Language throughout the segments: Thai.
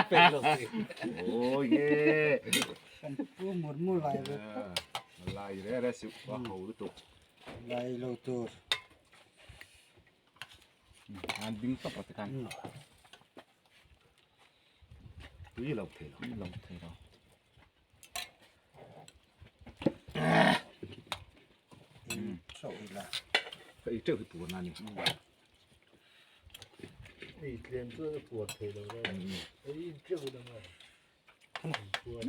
เป็นโลสิโอ้ยกันผู้หมดมู่ไหลเลย ลายได้ได้สิว่าเขาหรือตุก ไหลโลตัว งานดิ้งตบกัน นี่เราเทเรา ลงเทเรา โซ่อีกละ ไอ้เจ้าคือตัวนั่นนี่ ไอ้เรียนเพื่อปวดเทเราได้ไอ้เจ้าดังเลยปวด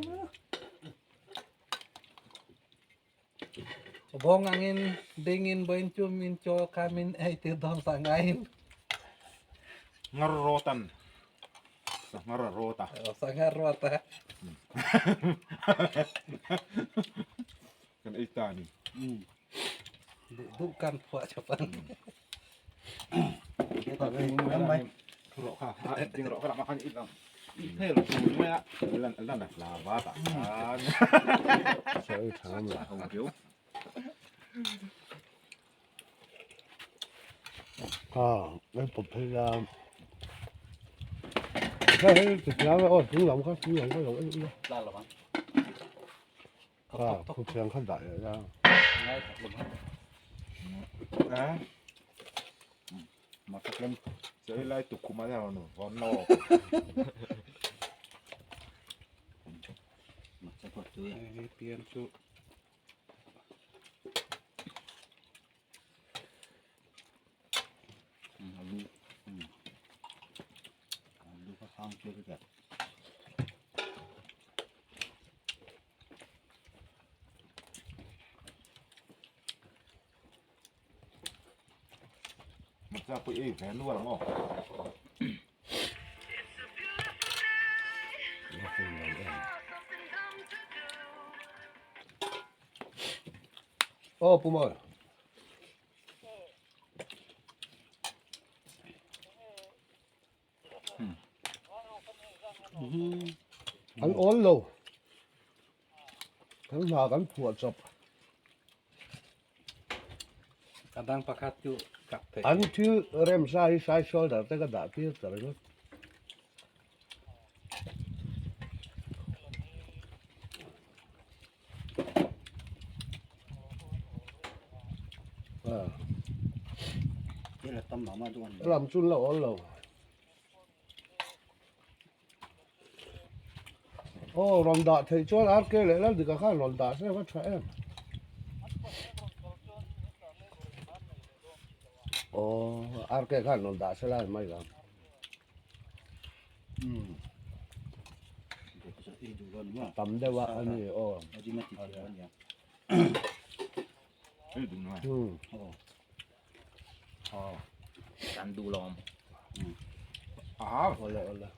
Bong angin dingin bencum minco kamin tidong sangain งารโรตันงารโรตา sangar rota กันไอ้ตานี่ bukan puak cepat ต่อไปทำไม รอค่ะจริงรอค่ะมาคันอีกแล้วเท่เราดูไหมอ่ะนั่นน่ะลาบาตาใช่ทำละของเดียว ไม่ผมพยายามใช่ติดแล้วโอ้ถึงหลังก็ถึงหลังก็หลังไอ้นี่ lah lo bang ผู้เชียงขั้นใหญ่เลยนะ ngai lo bang นะมาสักเล่มเจอไล่ตุกคุมาแล้วหนูร้อนนอก จะกดตัว ini pian cu ดูเขาฟังช่วยกัน มันจะไปเองแผนรั่วหรอมั้ง โอ้ปุ๊มอ่ะอันอ่อนโลทั้งหน้ากันปวดจับ kadang pakat cu kapte อันที่เริ่มใช้โชว์แต่ก็ด่าที่แต่ละคนนี่เราต้มหมามาด้วย ลำจุนละอ่อนโลโอ้รอนด่าเธอชวนอาร์เกลเลยแล้วดีกับข้ารอนด่าใช่ไหมใช่โอ้อาร์เกลข้ารอนด่าใช่ไหมไม่กัน อีดูร้อนว่า ทำได้ว่าอันนี้โอ้ เอาที่มาติดร้อนอย่าง เฮ้ยดูหน่อย การดูลอม อ้าว โอ้ละโอ้ละ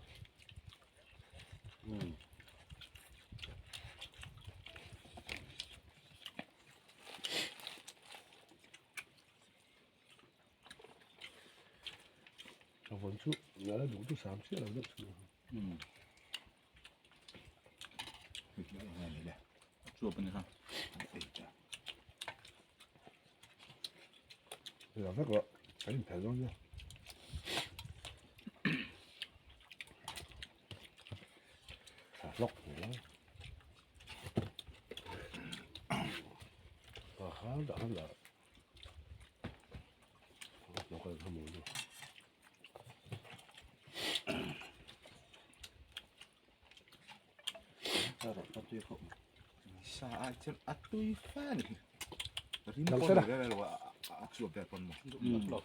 ชาวบ้านชุเนี่ยแล้วดูที่สามเสียแล้วเนี่ย ช่วยเป็นนะครับ เดี๋ยวสักว่าใช้แผ่นร้อนเนี่ยล็อกหัวข้าวด่างด่าเราก็ทำมือดูถ้าเราตัดด้วยเขา สาจะอัดตุยฟ้านี่ริมปนได้เลยว่าอัดสวบแต่ปนหมด lo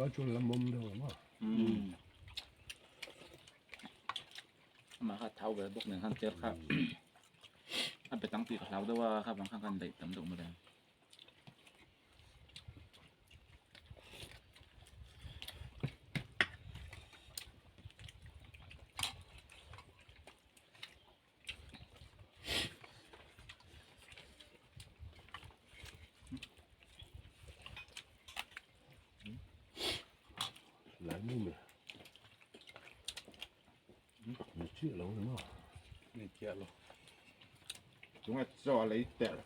ร้อยจุลละมุมเดียวมั้ง มาครับเท้าไปบกหนึ่งข้างเจ็บครับอันไปตั้งตีกับเราด้วยว่าครับบางข้างกันเด็กตำรวจมาแล้ว หลายมุมเลย เ chuyện lắm đúng không? นี่เจียหรอ Chúng ta cho lấy tẹo.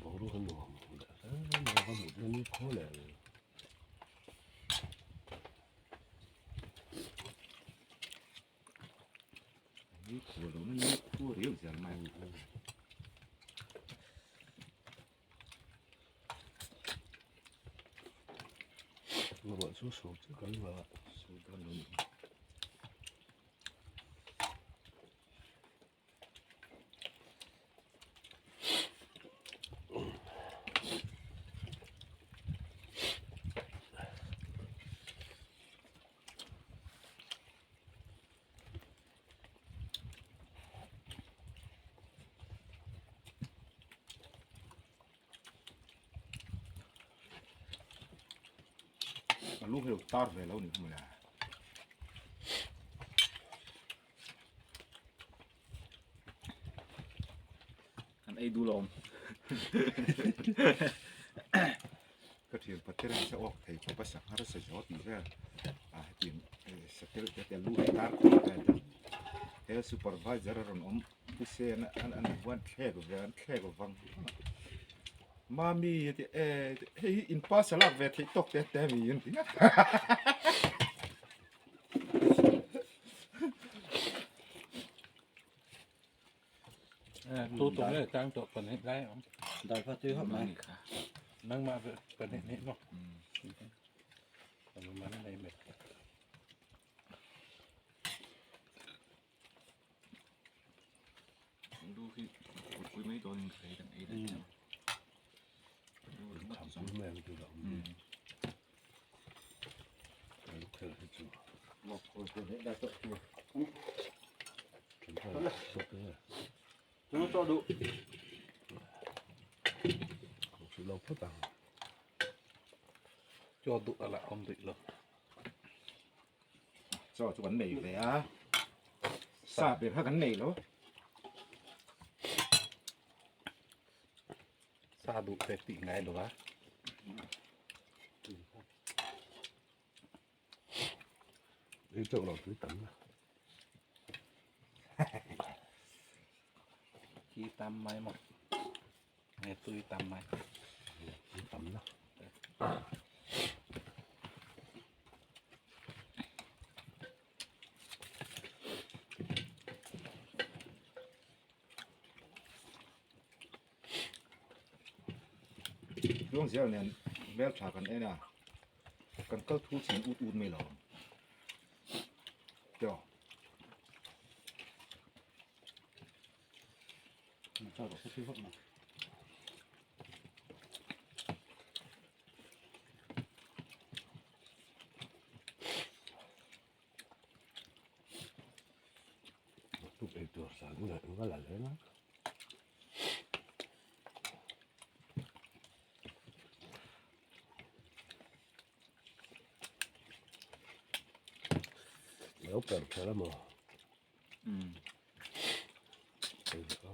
Bỏ luôn con nhỏ nó có một cái khó là Cái của nó cua riêu giờ mày. nó gọi số số chứ có mà Số con nó. Lúc hiểu tao về lâu nữa không là Kan ai du lom. cái chuyện bắt đầu sẽ ốc thầy cho bắt sáng har sẽ gió thì ra chuyện sẽ cái lúc tao cái supervisor rồi ông cứ xe anh quan khe của văng mami thì in pass là về thì tóc té mi yên tiếngตัวตรงนี้ตั้งตัวคนนี้ได้หรอ ได้พอตื้อเข้ามา Mang ni kha. นั่งมาเป็นนี่เนาะ Ừ. ประมาณนั้นเลยเม็ด Du khi cuối mấy tuần thấy thằng ấy đấy. Du cảm mất giác mềm tự động Ừ. lúc theo cái chỗ một hồi từ đấy đã tội chùa chúng ta sắp tới chúng nó cho đủ không sự lâu phức tạp จอดุอะไรอมติเลย cho vấn đề về xa biệt hơn cái này đó ซาดุแต่ติไงหรอวะ đi chỗ nào túi tắm ขี้ตำไม้หมดไงตุยตำไม้ túi tắm đó lúc giờ này bé trả cần ấy nè cần câu thu chỉ út mày lỏng cho cho đủ cái thứ hấp mà lúc ấy tôi sáng người nó là lớn lắm nếu cần phải là một Ừ. thì có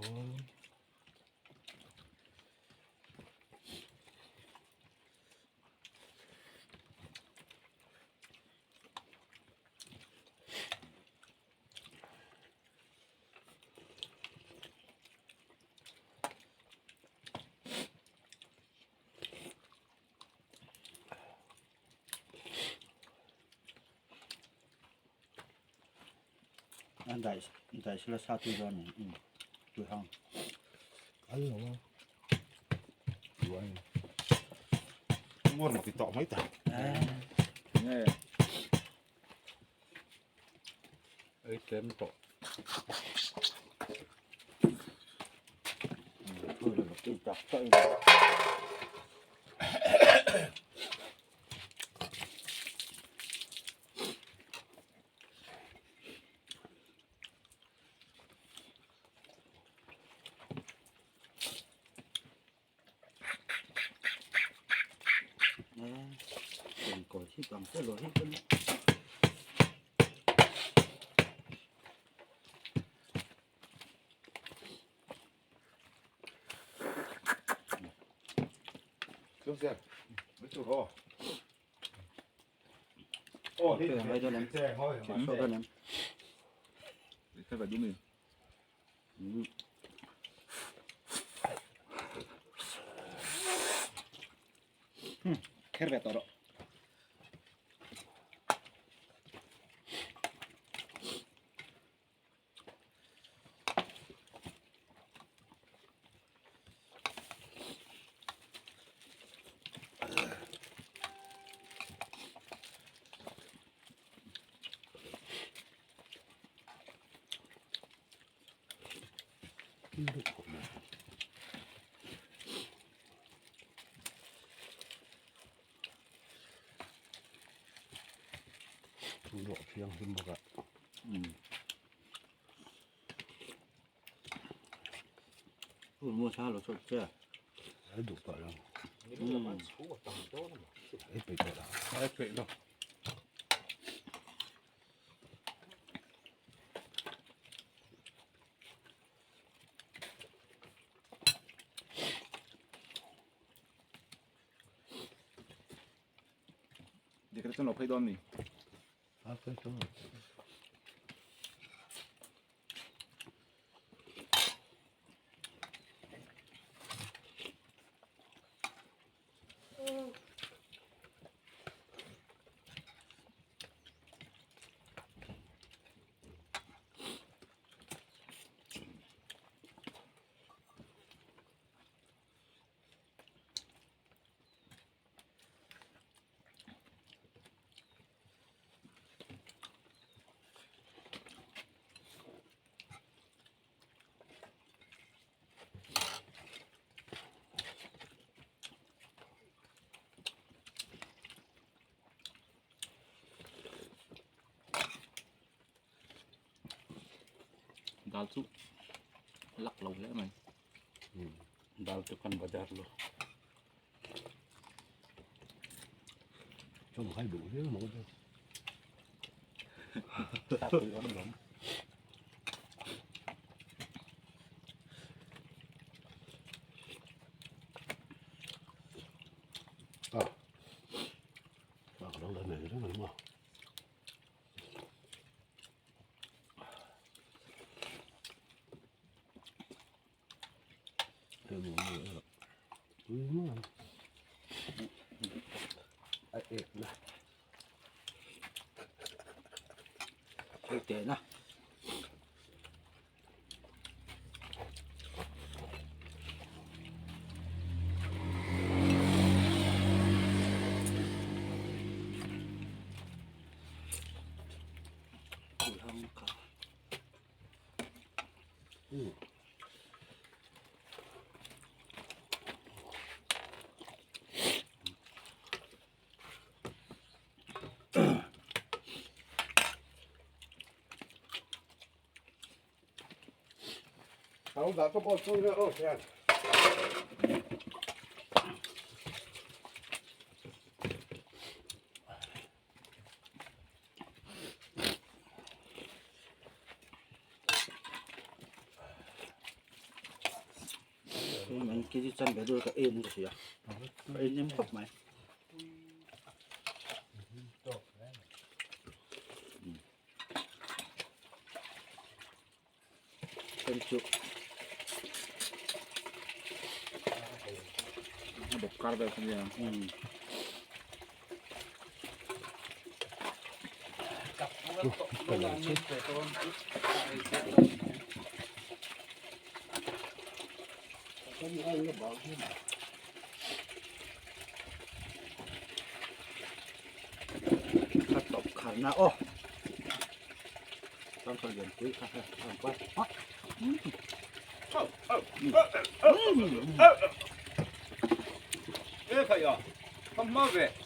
anh đại sẽ là sao tôi cho này tôi không ấy đúng không của anh mua một cái tọ mấy tờ Nghe. เอ้ยเต็มโตะ tôi là một cái chọc tôi ที่ต่างเส้นหลวงที่เป็น เครื่องเสียงไม่ถูกอ๋อโอ้ที่แจ้งห้อยมา โซ่กันนั้น แค่แบบดูมือ แค่แบบต่อ ทุกเพียงขึ้นบอกอะ พูดมั่วช้าหรือสดเจ้า ไอ้ดุต่อแล้ว นี่มันชั่วต่างโต้น ไอ้ไปต่อแล้ว ไอ้เป็ดเนาะ เดี๋ยวก็ต้องหลบให้โดนนี่ เอาไปต่อ ดาวซุกลักเราแล้วไหม ดาวจะกันบาดาร์โล ช่องให้ดุเยอะหมดเลย ตัดตัวย้อนหลง ฝากเราเลยหน่อยได้ไหมมั้งเดี๋ยวมึงเนี่ยมันไอ้เอกนะ เจ๋นะอยู่ทางขา เอาแบบก็พอช่วยแล้วโอ้แค่ mình cái chân phải đưa cái ên cái gì à ên nhắm khóc mày chân chụp ระบบการแบบนี้ กับโบราณนี่เป็ดต้นก็มีอะไรก็บอกที่ cắt tóc khăn na ô trong thời gian cuối cắt làm quay 예, 가요. 한번 왜?